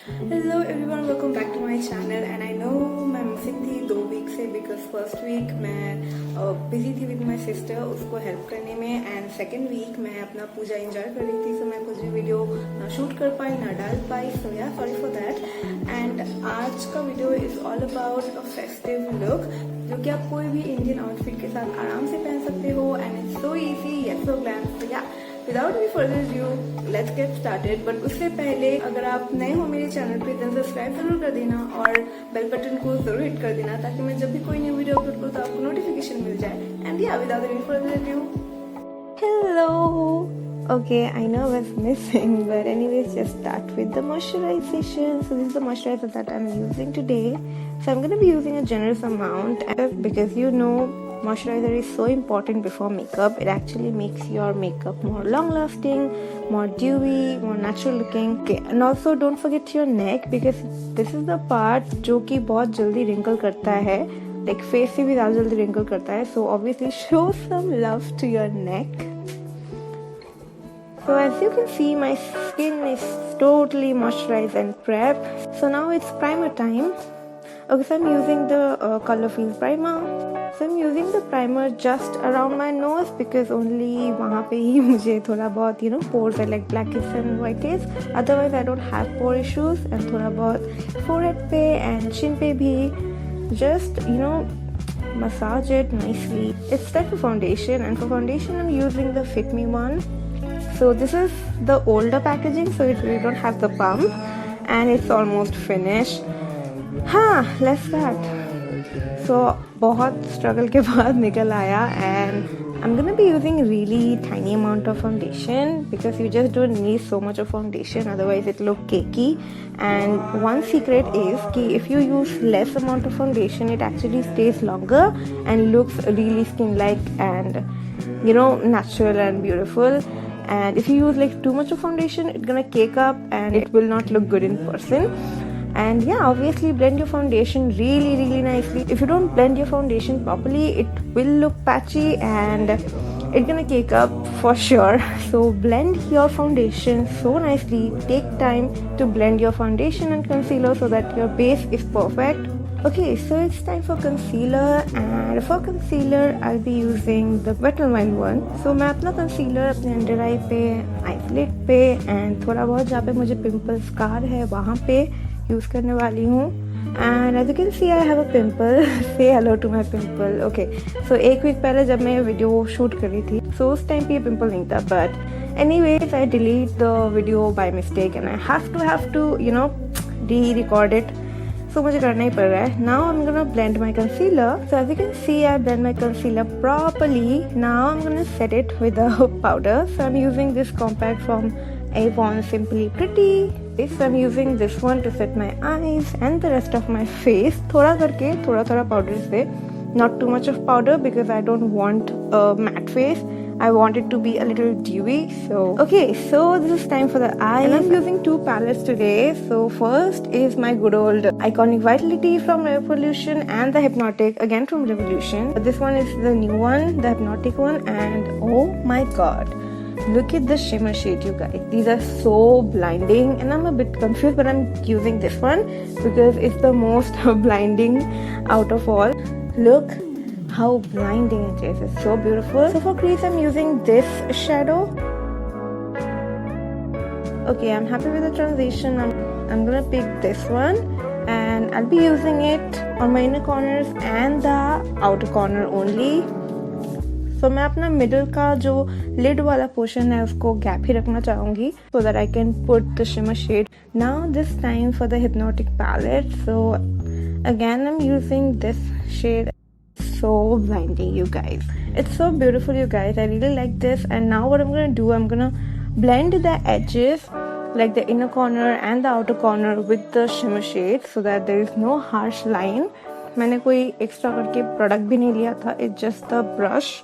Hello everyone, welcome back to my channel and I know मैं missing थी 2 week से because first week मैं busy थी with my sister उसको help करने में एंड सेकेंड वीक मैं अपना पूजा एंजॉय कर रही थी सो मैं कुछ भी वीडियो ना शूट कर पाई ना डाल पाई सो या सॉरी फॉर दैट। एंड आज का video is all about a festive look जो कि आप कोई भी इंडियन आउटफिट के साथ आराम से पहन सकते हो and it's so easy yet so glam. So yeah without any further due let's get started. But उससे पहले अगर आप नए हो मेरे चैनल पे तो सब्सक्राइब जरूर कर देना और बेल बटन को जरूर हिट कर देना ताकि मैं जब भी कोई न्यू वीडियो अपलोड करूँ तो आपको नोटिफिकेशन मिल जाए। एंड या without any further due hello. Okay, I know I was missing, but anyways, just start with the moisturization. So this is the moisturizer that I'm using today. So I'm going to be using a generous amount because you know moisturizer is so important before makeup. It actually makes your makeup more long lasting, more dewy, more natural looking. Okay, and also don't forget your neck because this is the part जो कि बहुत जल्दी wrinkle करता है, like face से भी ज़्यादा जल्दी wrinkle करता है. So obviously show some love to your neck. So as you can see, my skin is totally moisturized and prepped. So now it's primer time. Okay, so I'm using the Colorfield primer. So I'm using the primer just around my nose because only वहाँ पे ही मुझे थोड़ा बहुत pores are like blackish and whitish. Otherwise I don't have pore issues. And थोड़ा बहुत forehead पे and chin पे भी just massage it nicely. It's like a foundation, and for foundation I'm using the Fit Me one. So this is the older packaging, so we don't have the pump, and it's almost finished. Let's start. So बहुत struggle के बाद निकल आया, and I'm gonna be using really tiny amount of foundation because you just don't need so much of foundation, otherwise it look cakey. And one secret is कि if you use less amount of foundation, it actually stays longer and looks really skin-like and natural and beautiful. And if you use like too much of foundation, it's gonna cake up and it will not look good in person. And yeah, obviously blend your foundation really nicely. If you don't blend your foundation properly, it will look patchy and it's gonna cake up for sure. So blend your foundation so nicely. Take time to blend your foundation and concealer so that your base is perfect. Okay, so it's time for concealer, and for concealer I'll be using the Wet n Wild one. So मैं अपना concealer अपने under eye पे, eyelid पे and थोड़ा बहुत जहाँ पे मुझे pimple scar है वहाँ पे यूज़ करने वाली हूँ. And as you can see, I have a pimple. Say hello to my pimple. Okay, so एक week पहले जब मैं वीडियो शूट कर रही थी, so उस टाइम पे ये pimple नहीं था. But anyways, I delete the video by mistake and I have to re-record it. So मुझे करना ही पड़ रहा है. Now I'm gonna blend my concealer. So as you can see, I blend my concealer properly. Now I'm gonna set it with a powder. So I'm using this compact from Avon Simply Pretty. So I'm using this one to set my eyes and the rest of my face. थोड़ा करके थोड़ा powder से. Not too much of powder because I don't want a matte face. I want it to be a little dewy. So okay, so this is time for the eyes, and I'm using two palettes today. So first is my good old Iconic Vitality from Revolution and the Hypnotic again from Revolution. This one is the new one, the Hypnotic one, and oh my god, look at the shimmer shade, you guys. These are so blinding and I'm a bit confused, but I'm using this one because it's the most blinding out of all. Look how blinding it is. It's so beautiful. So for crease I'm using this shadow. Okay, I'm happy with the transition. I'm gonna pick this one and I'll be using it on my inner corners and the outer corner only. So मैं अपना middle का जो lid वाला portion है उसको gap ही रखना चाहूँगी so that I can put the shimmer shade. Now this time for the Hypnotic palette. So again I'm using this shade. So blinding, you guys. It's so beautiful, you guys. I really like this. And now what I'm gonna do, I'm gonna blend the edges, like the inner corner and the outer corner with the shimmer shade so that there is no harsh line. मैंने कोई extra करके product भी नहीं लिया था. It's just the brush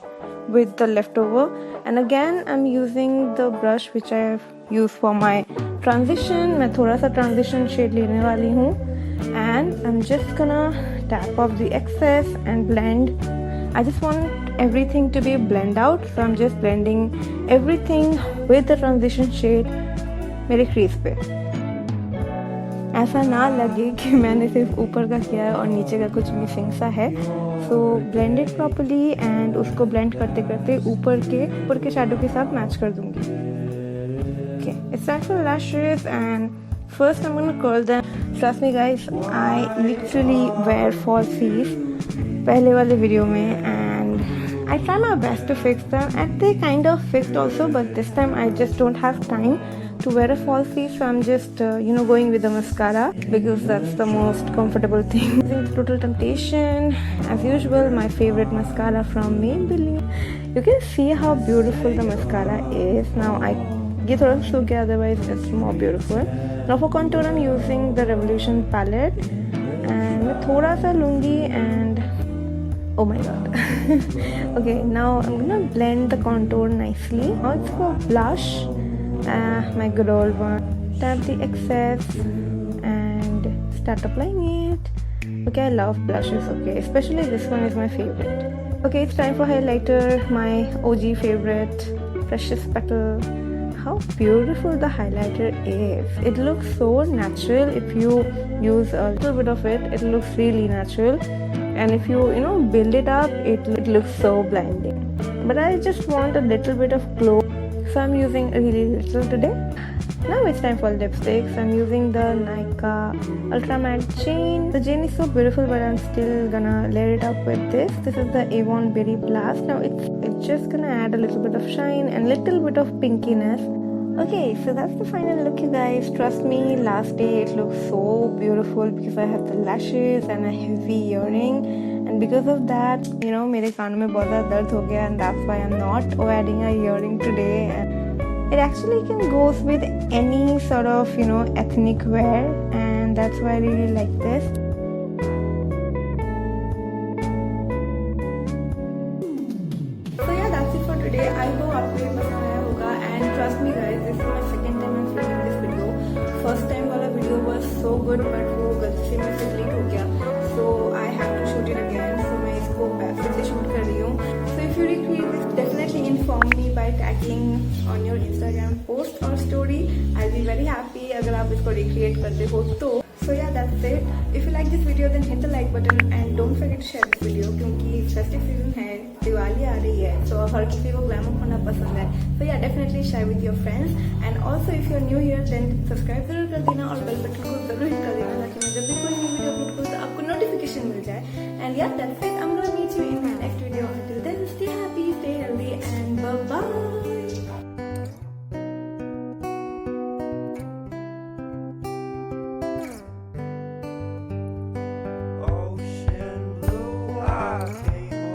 with the leftover. And again I'm using the brush which I have used for my transition. मैं थोड़ा सा transition shade लेने वाली हूँ. And I'm just gonna tap off the excess and blend. I just want everything to be blend out, so I'm just blending everything with the transition shade मेरे crease पे. ऐसा ना लगे कि मैंने सिर्फ ऊपर का किया है और नीचे का कुछ मिसिंग सा है। सो ब्लेंड इट प्रॉपर्ली एंड उसको ब्लेंड करते करते ऊपर के शैडो के साथ मैच कर दूंगी। Okay, it's time for lashes and first I'm gonna curl them. Trust me guys, I literally wear falsies पहले वाले वीडियो में and I try my best to fix them and they kind of fixed also, but this time I just don't have time to wear a falsie, so I'm just going with the mascara because that's the most comfortable thing. Using Total Temptation as usual, my favorite mascara from Maybelline. You can see how beautiful the mascara is. Now ये थोड़ा सा सूख गया, otherwise it's more beautiful. Now for contour I'm using the Revolution palette and मैं थोड़ा सा लूँगी and oh my god. Okay, now I'm gonna blend the contour nicely. Now it's for blush, my good old one. Tap the excess and start applying it. Okay, I love blushes, okay, especially this one is my favorite. Okay, it's time for highlighter, my OG favorite, Precious Petal. How beautiful the highlighter is. It looks so natural. If you use a little bit of it, it looks really natural, and if you build it up, it looks so blinding. But I just want a little bit of glow, so I'm using really little today. Now it's time for lipsticks. I'm using the Nykaa Ultra Matte Chain. The chain is so beautiful, but I'm still gonna layer it up with this. This is the Avon Berry Blast. Now it's just gonna add a little bit of shine and little bit of pinkiness. Okay, so that's the final look, you guys. Trust me, last day it looks so beautiful because I have the lashes and a heavy earring, and because of that, मेरे कानों में बहुत ज़्यादा दर्द हो गया, and that's why I'm not adding a earring today. And it actually can goes with any sort of ethnic wear, and that's why I really like this. So yeah, that's it for today. I hope आपको ये पसंद आया होगा, and trust me guys, this is my second time I'm filming this video. First time वाला video was so good, but वो गलती से मुझसे delete हो गया, so I have to shoot it again. So मैं इसको फिर से shoot कर रही हूँ. So if you recreate this, definitely inform me by tagging on your Instagram post or story. I'll be very happy अगर आप इसको recreate करते हो तो. So yeah, that's it. If you like this video, then hit the like button and don't forget to share this video क्योंकि festive season है, दिवाली आ रही है, so हर किसी को glamour होना पसंद है. So yeah, definitely share with your friends, and also if you're new here, then subscribe जरूर कर देना और bell button को जरूर hit कर देना ताकि मैं जब भी कोई new video upload करूँ तो आपको notification मिल जाए. And yeah, that's it.